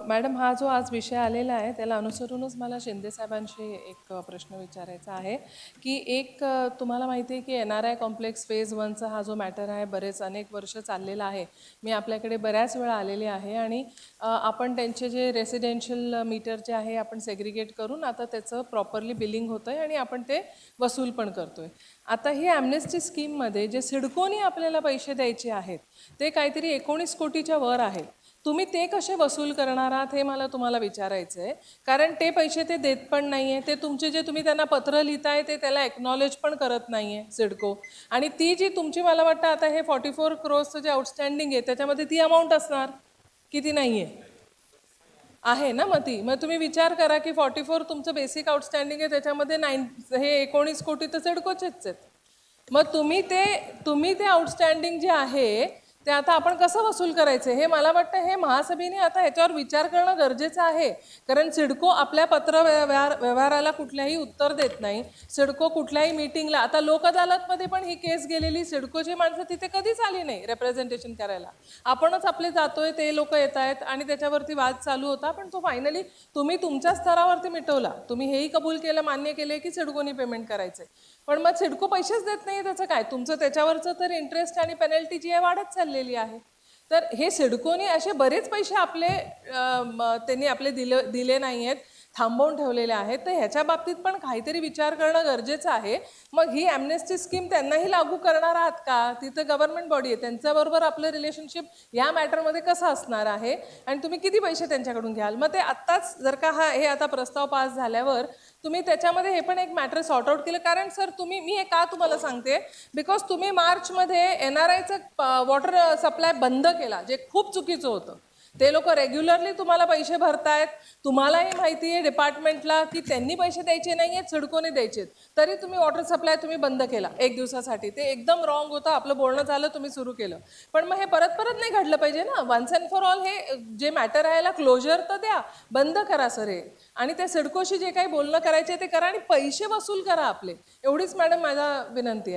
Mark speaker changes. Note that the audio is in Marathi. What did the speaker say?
Speaker 1: मॅडम, हा जो आज विषय आलेला आहे त्याला अनुसरूनच मला शिंदे साहेबांशी एक प्रश्न विचारायचा आहे की तुम्हाला माहिती आहे की NRI कॉम्प्लेक्स फेज 1चा हा जो मॅटर आहे बरेच अनेक वर्ष चाललेला आहे. मी आपल्याकडे बऱ्याच वेळा आलेले आहे आणि आपण त्यांचे जे रेसिडेन्शियल मीटर जे आहे आपण सेग्रिगेट करून आता त्याचं प्रॉपरली बिलिंग होतं आहे आणि आपण ते वसूल पण करतो आहे. आता ही ॲम्नेस्टी स्कीममध्ये जे सिडकोनी आपल्याला पैसे द्यायचे आहेत ते काहीतरी 19 कोटीच्या वर आहेत. तुम्ही ते कसे वसूल करणार आहात हे मला तुम्हाला विचारायचं आहे. कारण ते पैसे ते देत पण नाही आहे. ते तुमचे जे तुम्ही त्यांना पत्र लिहिताय ते त्याला एक्नॉलेज पण करत नाही आहे सिडको. आणि ती जी तुमची मला वाटतं आता हे 44 crores जे आउटस्टँडिंग आहे त्याच्यामध्ये ती अमाऊंट असणार की ती नाही आहे ना. मग तुम्ही विचार करा की 44 तुमचं बेसिक आउटस्टँडिंग आहे त्याच्यामध्ये हे 19 कोटी तर सिडकोचेच आहेत. मग तुम्ही ते आउटस्टँडिंग जे आहे ते आता आपण कसं वसूल करायचं हे मला वाटतं हे महासभेने आता ह्याच्यावर विचार करणं गरजेचं आहे. कारण सिडको आपल्या पत्र व्यवहाराला कुठल्याही उत्तर देत नाही. सिडको कुठल्याही मीटिंगला, आता लोक अदालतमध्ये पण ही केस गेलेली, सिडकोची माणसं तिथे कधीच आली नाही रेप्रेझेंटेशन करायला. आपणच आपले जातोय, ते लोक येत आहेत आणि त्याच्यावरती वाद चालू होता. पण तो फायनली तुम्ही तुमच्या स्तरावरती मिटवला. तुम्ही हेही कबूल केलं, मान्य केले की सिडकोनी पेमेंट करायचं. पण मग सिडको पैसेच देत नाही, त्याचं काय? तुमचं त्याच्यावरचं तर इंटरेस्ट आणि पेनल्टी जी आहे वाढत चाललेली आहे. तर हे सिडकोनी असे बरेच पैसे त्यांनी आपले दिले नाही आहेत, थांबवून ठेवलेले आहेत. तर ह्याच्या बाबतीत पण काहीतरी विचार करणं गरजेचं आहे. मग ही ॲम्नेस्टी स्कीम त्यांनाही लागू करणार आहात का? तिथं गव्हर्नमेंट बॉडी आहे, त्यांच्याबरोबर आपलं रिलेशनशिप या मॅटरमध्ये कसं असणार आहे आणि तुम्ही किती पैसे त्यांच्याकडून घ्याल? मग ते आत्ताच जर का हे आता प्रस्ताव पास झाल्यावर तुम्ही त्याच्यामध्ये हे पण एक मॅटर सॉर्ट आउट केलं. कारण सर मी हे का तुम्हाला सांगते, बिकॉज तुम्ही मार्चमध्ये NRIचं वॉटर सप्लाय बंद केला, जे खूप चुकीचं होतं. ते लोक रेग्युलरली तुम्हाला पैसे भरतायत. तुम्हालाही माहिती आहे डिपार्टमेंटला की त्यांनी पैसे द्यायचे नाही आहेत, सिडकोने द्यायचे, तरी तुम्ही वॉटर सप्लाय बंद केला 1 दिवसासाठी. ते एकदम रॉंग होतं. आपलं बोलणं झालं, तुम्ही सुरू केलं. पण मग हे परत नाही घडलं पाहिजे ना. वन्स अँड फॉर ऑल हे जे मॅटर आहे याला क्लोजर तर द्या, बंद करा सर हे. आणि त्या सिडकोशी जे काही बोलणं करायचे ते करा आणि पैसे वसूल करा आपले. एवढीच मॅडम माझा विनंती आहे.